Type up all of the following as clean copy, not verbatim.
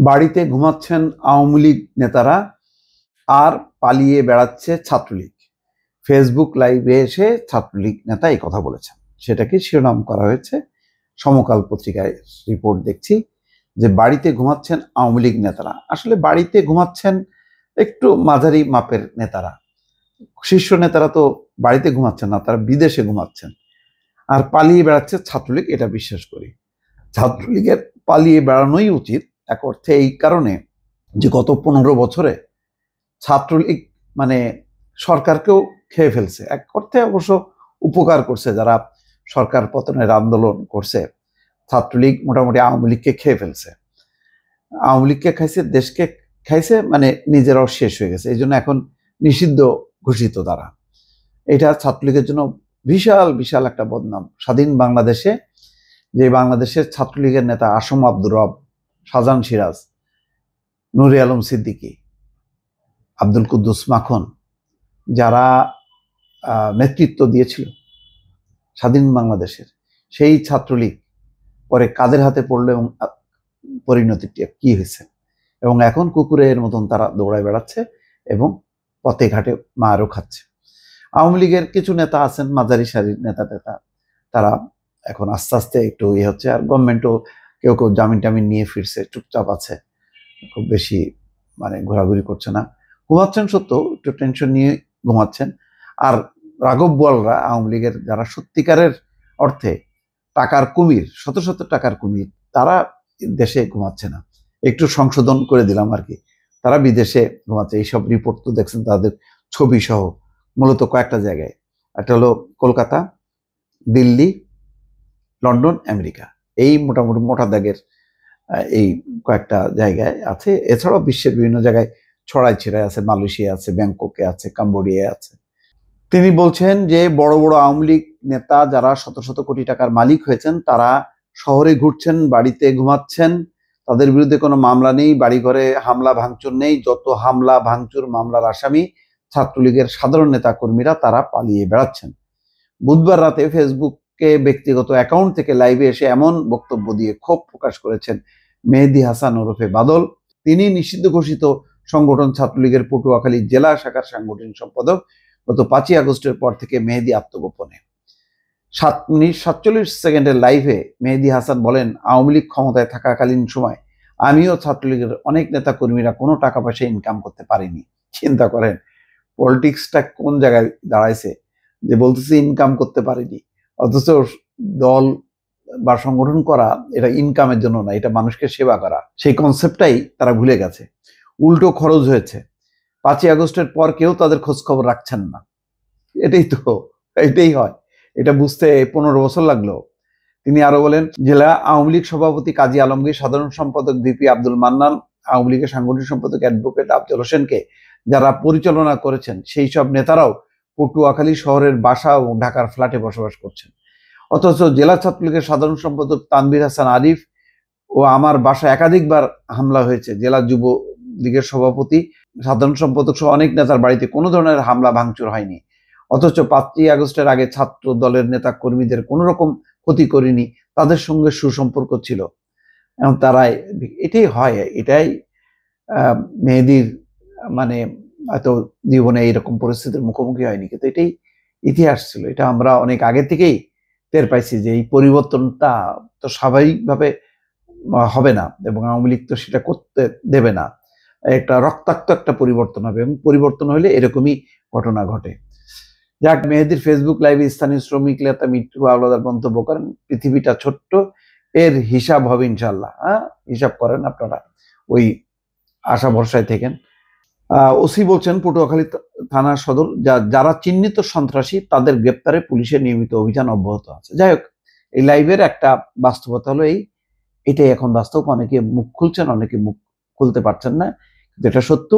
বাড়িতে ঘুমাচ্ছেন আওয়ামী লীগ নেতারা আর পালিয়ে বেড়াচ্ছে ছাত্রলীগ। ফেসবুক লাইভে এসে ছাত্রলীগ নেতা এই কথা বলেছেন, সেটাকে শিরোনাম করা হয়েছে। সমকাল পত্রিকায় রিপোর্ট দেখছি যে বাড়িতে ঘুমাচ্ছেন আওয়ামী লীগ নেতারা। আসলে বাড়িতে ঘুমাচ্ছেন একটু মাঝারি মাপের নেতারা, শীর্ষ নেতারা তো বাড়িতে ঘুমাচ্ছেন না, তারা বিদেশে ঘুমাচ্ছেন। আর পালিয়ে বেড়াচ্ছে ছাত্রলীগ, এটা বিশ্বাস করি। ছাত্রলীগের পালিয়ে বেড়ানোই উচিত এক অর্থে, এই কারণে যে গত 15 বছরে ছাত্রলীগ মানে সরকারকেও খেয়ে ফেলছে। এক অর্থে অবশ্য উপকার করছে, যারা সরকার পতনের আন্দোলন করছে ছাত্রলীগ মোটামুটি আওয়ামী লীগকে খেয়ে ফেলছে। আওয়ামী লীগকে খাইছে, দেশকে খাইছে, মানে নিজেরাও শেষ হয়ে গেছে। এই জন্য এখন নিষিদ্ধ ঘোষিত তারা। এটা ছাত্রলীগের জন্য বিশাল বিশাল একটা বদনাম। স্বাধীন বাংলাদেশে যে বাংলাদেশের ছাত্রলীগের নেতা আসম আব্দুর রব, শাহজাহান সিরাজ, নুরে আলম সিদ্দিকী, আব্দুল কুদ্দুস মাখন, যারা নেতৃত্ব দিয়েছিল স্বাধীন বাংলাদেশের, সেই ছাত্রলীগ পরে কাদের হাতে পড়লো এবং পরিণতিটি কি হয়েছে। এবং এখন কুকুরের মতন তারা দৌড়ায় বেড়াচ্ছে এবং পথে ঘাটে মারও খাচ্ছে। আওয়ামী লীগের কিছু নেতা আছেন, মাঝারি সারির নেতা, তারা এখন আস্তে আস্তে একটু হচ্ছে। আর গভর্নমেন্টও কেউ কেউ জামিন টামিন নিয়ে ফিরছে, চুপচাপ আছে, খুব বেশি মানে ঘোরাঘুরি করছে না। ঘুমাচ্ছেন সত্য, একটু টেনশন নিয়ে ঘুমাচ্ছেন। আর রাঘব বোয়ালরা, আওয়ামী লীগের যারা সত্যিকারের অর্থে টাকার কুমির, শত শত টাকার কুমির, তারা দেশে ঘুমাচ্ছে না। একটু সংশোধন করে দিলাম আর কি, তারা বিদেশে ঘুমাচ্ছে। এইসব রিপোর্ট তো দেখছেন, তাদের ছবি সহ, মূলত কয়েকটা জায়গায়। একটা হলো কলকাতা, দিল্লি, লন্ডন, আমেরিকা, এই মোটামুটি মোটা দাগের এই কয়েকটা জায়গায় আছে। এছাড়াও বিশ্বের বিভিন্ন জায়গায় ছড়াই ছিড়াই আছে, মালয়েশিয়া আছে, ব্যাংককে আছে, কম্বোডিয়ায় আছে। তিনি বলছেন যে বড় বড় আওয়ামী লীগ নেতা যারা শত শত কোটি টাকার মালিক হয়েছেন, তারা শহরে ঘুরছেন, বাড়িতে ঘুমাচ্ছেন, তাদের বিরুদ্ধে কোনো মামলা নেই, বাড়িঘরে হামলা ভাঙচুর নেই। যত হামলা ভাঙচুর মামলার আসামি ছাত্রলীগের সাধারণ নেতা কর্মীরা, তারা পালিয়ে বেড়াচ্ছেন। বুধবার রাতে ফেসবুকে ব্যক্তিগত অ্যাকাউন্ট থেকে লাইভে এসে এমন বক্তব্য দিয়ে ক্ষোভ প্রকাশ করেছেন মেহেদী হাসান ওরফে বাদল। তিনি নিষিদ্ধ ঘোষিত সংগঠন ছাত্রলীগের পটুয়াখালী জেলা শাখার সাংগঠনিক সম্পাদক। গত 5ই আগস্টের পর থেকে মেহেদী আত্মগোপনে। 7 মিনিট 47 সেকেন্ডের লাইভে মেহেদী হাসান বলেন, আওয়ামী লীগ ক্ষমতায় থাকাকালীন সময় আমিও ছাত্রলীগের অনেক নেতা কর্মীরা কোনো টাকা পয়সা ইনকাম করতে পারিনি। চিন্তা করেন পলিটিক্সটা কোন জায়গায় দাঁড়াইছে, যে বলতেছে ইনকাম করতে পারিনি, অথচ দল বা সংগঠন করা এটা ইনকামের জন্য না, এটা মানুষকে সেবা করা। সেই কনসেপ্টটাই তারা ভুলে গেছে। উল্টো খরচ হয়েছে। 5ই আগস্টের পর কেউ তাদের খোঁজ খবর রাখছেন না। এটাই হয়। এটা বুঝতে 15 বছর লাগলো। তিনি আরো বলেন, জেলা আওয়ামী লীগ সভাপতি কাজী আলমগীর, সাধারণ সম্পাদক ভিপি আব্দুল মান্নান, আওয়ামী লীগের সাংগঠনিক সম্পাদক অ্যাডভোকেট আফজল হোসেনকে যারা পরিচালনা করেছেন, সেই সব নেতারাও পটুয়াখালী শহরের বাসা ও ঢাকার ফ্ল্যাটে বসবাস করছেন। অথচ জেলা ছাত্রলীগের সাধারণ সম্পাদক তানভীর হাসান আরিফ ও আমার বাসায় একাধিকবার হামলা হয়েছে। জেলা যুব লীগের সভাপতি, সাধারণ সম্পাদক সহ অনেক নেতার বাড়িতে কোনো ধরনের হামলা ভাঙচুর হয়নি। অথচ 5ই আগস্টের আগে ছাত্র দলের নেতা কর্মীদের কোনো রকম ক্ষতি করিনি, তাদের সঙ্গে সুসম্পর্ক ছিল। এবং তারাই, এটাই হয়, এটাই মেহেদীর মানে হয়তো জীবনে এইরকম পরিস্থিতির মুখোমুখি হয়নি, কিন্তু এটাই ইতিহাস ছিল। এটা আমরা অনেক আগে থেকেই টের পাইছি যে এই পরিবর্তনটা তো স্বাভাবিকভাবে হবে না, এবং আওয়ামী লীগ তো সেটা করতে দেবে না। একটা রক্তাক্ত একটা পরিবর্তন হবে, এবং পরিবর্তন হলে এরকমই ঘটনা ঘটে। যাক, মেহেদীর ফেসবুক লাইভে স্থানীয় শ্রমিক নেতা মিঠু হাওলাদার মন্তব্য করেন, পৃথিবীটা ছোট্ট, এর হিসাব হবে ইনশাল্লাহ। হিসাব করেন আপনারা, ওই আশা ভরসায় থেকেন। ওসি বলছেন, পটুয়াখালী থানা সদর যারা চিহ্নিত সন্ত্রাসী তাদের গ্রেপ্তারে পুলিশের নিয়মিত অভিযান অব্যাহত আছে। যাই হোক, এই লাইভের একটা বাস্তবতা হলো এটাই এখন বাস্তব। অনেকে মুখ খুলছেন, অনেকে মুখ খুলতে পারছেন না, যেটা সত্য।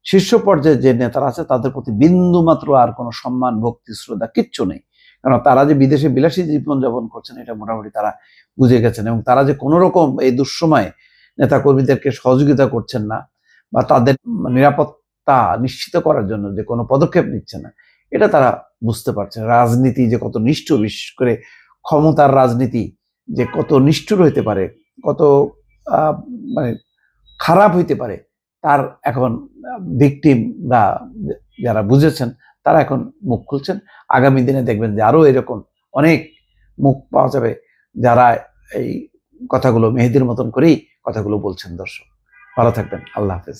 শীর্ষ পর্যায়ে যে নেতারা আছে তাদের প্রতি বিন্দু মাত্র আর কোনো সম্মান, ভক্তি, শ্রদ্ধা কিচ্ছু নেই। কারণ তারা যে বিদেশে বিলাসী জীবনযাপন করছেন, এটা মোটামুটি তারা বুঝে গেছেন, এবং তারা যে কোনো রকম এই দুঃসময়ে নেতা কর্মীদেরকে সহযোগিতা করছেন না, বা তাদের নিরাপত্তা নিশ্চিত করার জন্য যে কোনো পদক্ষেপ নিচ্ছে না, এটা তারা বুঝতে পারছেন। রাজনীতি যে কত নিষ্ঠুর, বিশেষ করে ক্ষমতার রাজনীতি যে কত নিষ্ঠুর হইতে পারে, কত মানে খারাপ হইতে পারে, তার এখন ভিকটিমরা যারা বুঝেছেন তারা এখন মুখ খুলছেন। আগামী দিনে দেখবেন যে আরো এরকম অনেক মুখ পাওয়া যাবে যারা এই কথাগুলো মেহেদীর মতন করেই কথাগুলো বলছেন। দর্শক ভালো থাকবেন, আল্লাহ হাফেজ।